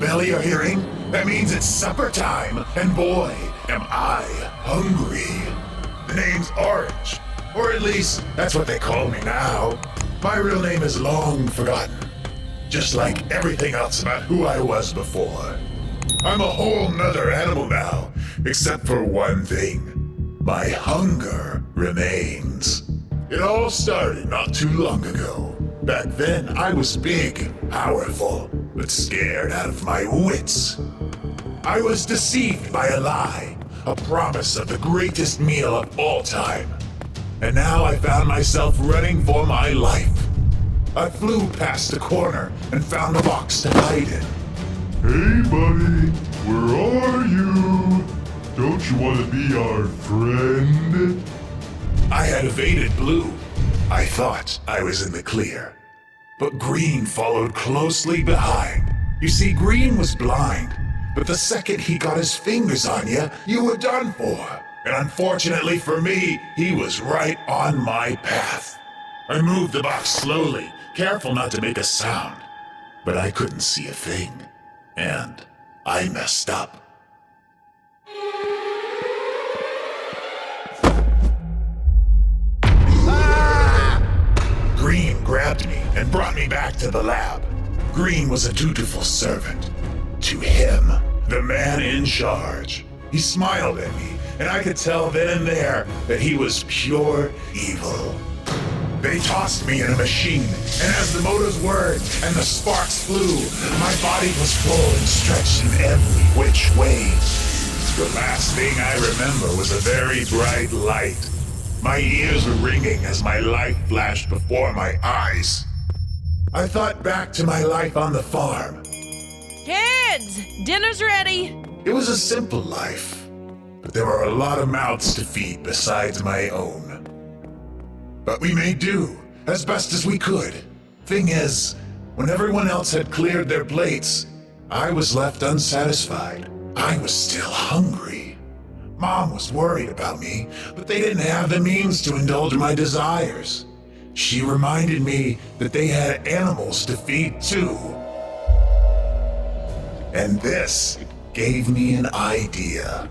smell you're hearing? That means it's supper time, and boy, am I hungry. The name's Orange, or at least that's what they call me now. My real name is long forgotten, just like everything else about who I was before. I'm a whole nother animal now, except for one thing. My hunger remains. It all started not too long ago. Back then, I was big, powerful, but scared out of my wits. I was deceived by a lie, a promise of the greatest meal of all time. And now I found myself running for my life. I flew past the corner and found a box to hide in. Hey buddy, where are you? Don't you want to be our friend? I had evaded Blue. I thought I was in the clear. But Green followed closely behind. You see, Green was blind, but the second he got his fingers on you, you were done for. And unfortunately for me, he was right on my path. I moved the box slowly, careful not to make a sound. But I couldn't see a thing. And I messed up. Green grabbed me and brought me back to the lab. Green was a dutiful servant. To him, the man in charge. He smiled at me, and I could tell then and there that he was pure evil. They tossed me in a machine, and as the motors whirred and the sparks flew, my body was full and stretched in every which way. The last thing I remember was a very bright light. My ears were ringing as my life flashed before my eyes. I thought back to my life on the farm. Kids, dinner's ready. It was a simple life, but there were a lot of mouths to feed besides my own. But we made do, as best as we could. Thing is, when everyone else had cleared their plates, I was left unsatisfied. I was still hungry. Mom was worried about me, but they didn't have the means to indulge my desires. She reminded me that they had animals to feed too. And this gave me an idea.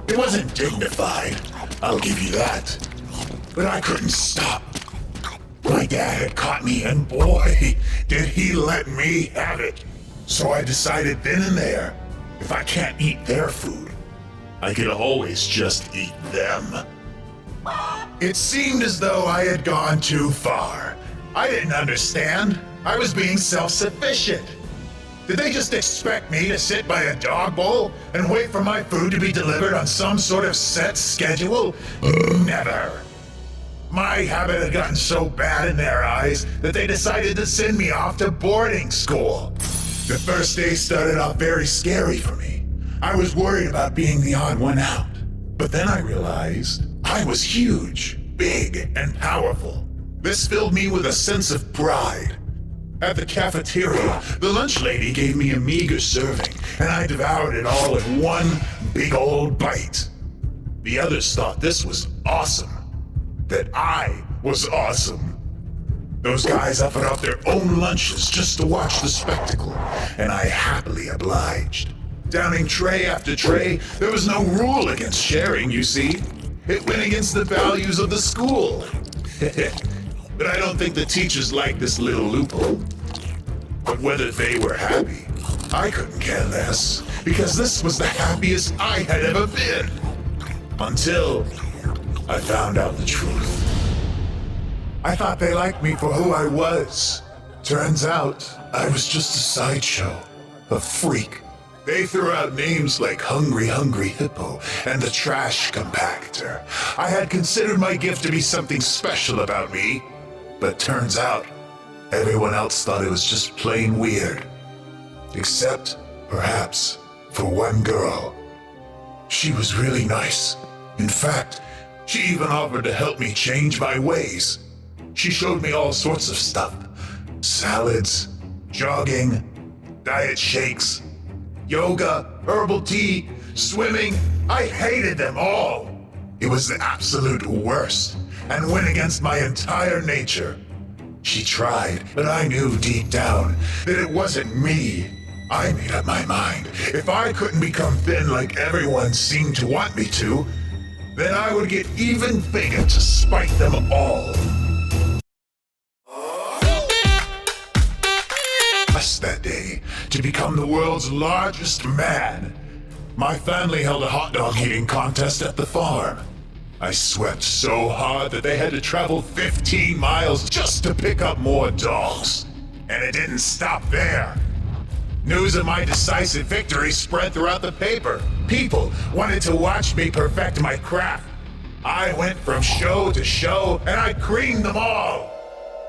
It wasn't dignified, I'll give you that. But I couldn't stop. My dad had caught me, and boy, did he let me have it. So I decided then and there, if I can't eat their food, I could always just eat them. It seemed as though I had gone too far. I didn't understand. I was being self-sufficient. Did they just expect me to sit by a dog bowl and wait for my food to be delivered on some sort of set schedule? Never. My habit had gotten so bad in their eyes that they decided to send me off to boarding school. The first day started off very scary for me. I was worried about being the odd one out. But then I realized I was huge, big, and powerful. This filled me with a sense of pride. At the cafeteria, the lunch lady gave me a meager serving, and I devoured it all in one big old bite. The others thought this was awesome. That I was awesome. Those guys offered up their own lunches just to watch the spectacle, and I happily obliged. Downing tray after tray, there was no rule against sharing, you see. It went against the values of the school. But I don't think the teachers liked this little loophole. But whether they were happy, I couldn't care less, because this was the happiest I had ever been. Until I found out the truth. I thought they liked me for who I was. Turns out, I was just a sideshow, a freak. They threw out names like Hungry Hungry Hippo and the Trash Compactor. I had considered my gift to be something special about me, but turns out, everyone else thought it was just plain weird. Except, perhaps, for one girl. She was really nice. In fact, she even offered to help me change my ways. She showed me all sorts of stuff. Salads, jogging, diet shakes, yoga, herbal tea, swimming. I hated them all. It was the absolute worst and went against my entire nature. She tried, but I knew deep down that it wasn't me. I made up my mind. If I couldn't become thin like everyone seemed to want me to, then I would get even bigger to spite them all. Just that day, to become the world's largest man, my family held a hot dog eating contest at the farm. I sweat so hard that they had to travel 15 miles just to pick up more dogs. And it didn't stop there. News of my decisive victory spread throughout the paper. People wanted to watch me perfect my craft. I went from show to show, and I creamed them all.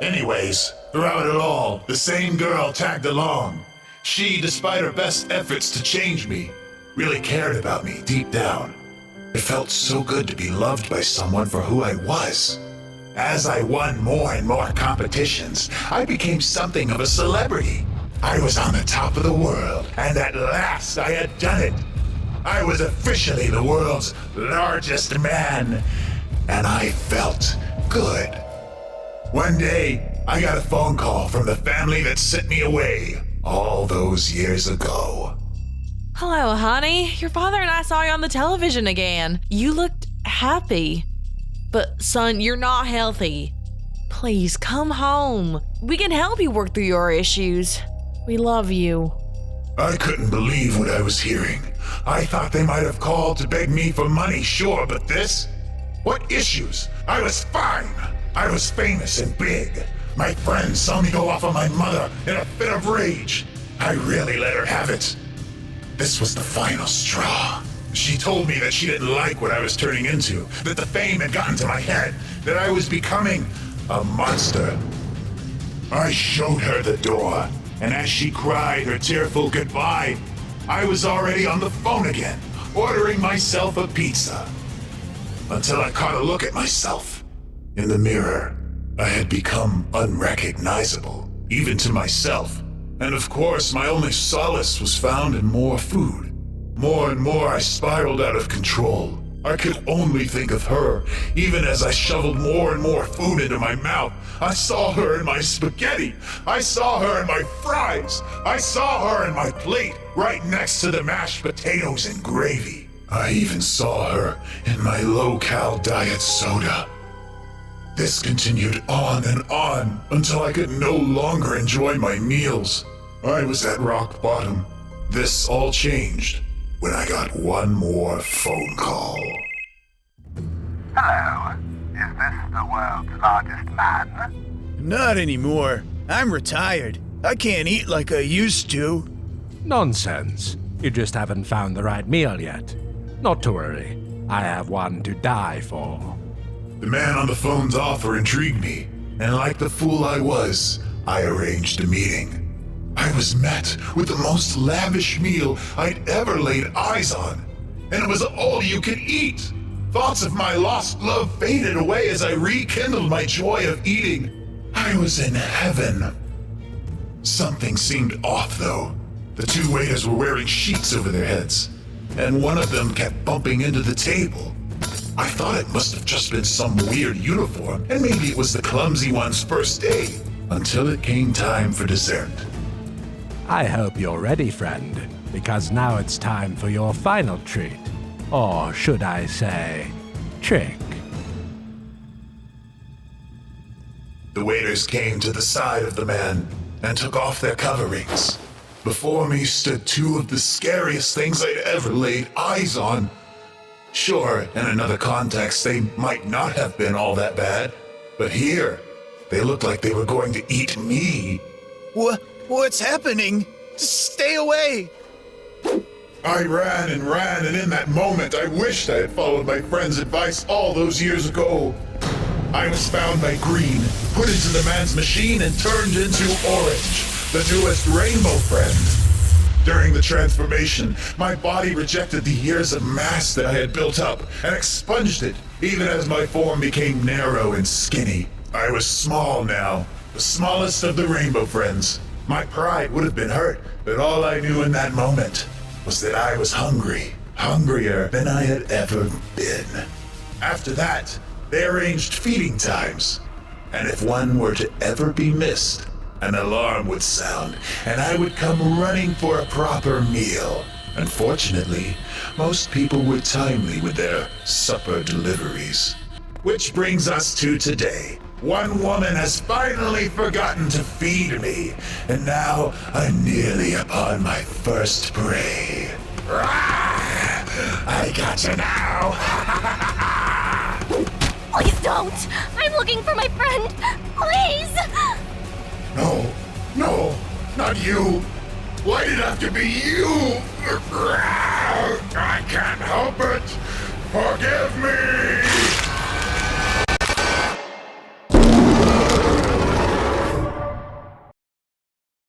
Anyways, throughout it all, the same girl tagged along. She, despite her best efforts to change me, really cared about me deep down. It felt so good to be loved by someone for who I was. As I won more and more competitions, I became something of a celebrity. I was on the top of the world, and at last I had done it. I was officially the world's largest man, and I felt good. One day, I got a phone call from the family that sent me away all those years ago. Hello, honey. Your father and I saw you on the television again. You looked happy. But, son, you're not healthy. Please, come home. We can help you work through your issues. We love you. I couldn't believe what I was hearing. I thought they might have called to beg me for money, sure, but this? What issues? I was fine. I was famous and big. My friends saw me go off on my mother in a fit of rage. I really let her have it. This was the final straw. She told me that she didn't like what I was turning into, that the fame had gotten to my head, that I was becoming a monster. I showed her the door, and as she cried her tearful goodbye, I was already on the phone again, ordering myself a pizza. Until I caught a look at myself. In the mirror, I had become unrecognizable, even to myself. And of course, my only solace was found in more food. More and more, I spiraled out of control. I could only think of her, even as I shoveled more and more food into my mouth. I saw her in my spaghetti. I saw her in my fries. I saw her in my plate, right next to the mashed potatoes and gravy. I even saw her in my low-cal diet soda. This continued on and on until I could no longer enjoy my meals. I was at rock bottom. This all changed when I got one more phone call. Hello. Is this the world's largest man? Not anymore. I'm retired. I can't eat like I used to. Nonsense. You just haven't found the right meal yet. Not to worry. I have one to die for. The man on the phone's offer intrigued me, and like the fool I was, I arranged a meeting. I was met with the most lavish meal I'd ever laid eyes on, and it was all you could eat. Thoughts of my lost love faded away as I rekindled my joy of eating. I was in heaven. Something seemed off, though. The two waiters were wearing sheets over their heads, and one of them kept bumping into the table. I thought it must have just been some weird uniform, and maybe it was the clumsy one's first day, until it came time for dessert. I hope you're ready, friend, because now it's time for your final treat. Or should I say, trick. The waiters came to the side of the man and took off their coverings. Before me stood two of the scariest things I'd ever laid eyes on. Sure, in another context, they might not have been all that bad, but here, they looked like they were going to eat me. What's happening? Stay away! I ran, and in that moment, I wished I had followed my friend's advice all those years ago. I was found by Green, put into the man's machine, and turned into Orange, the newest rainbow friend. During the transformation, my body rejected the years of mass that I had built up and expunged it, even as my form became narrow and skinny. I was small now, the smallest of the rainbow friends. My pride would have been hurt, but all I knew in that moment was that I was hungry, hungrier than I had ever been. After that, they arranged feeding times, and if one were to ever be missed, an alarm would sound, and I would come running for a proper meal. Unfortunately, most people were timely with their supper deliveries. Which brings us to today. One woman has finally forgotten to feed me, and now I'm nearly upon my first prey. Rah! I got you now! Please don't! I'm looking for my friend! Please! No, not you. Why'd it have to be you? I can't help it. Forgive me!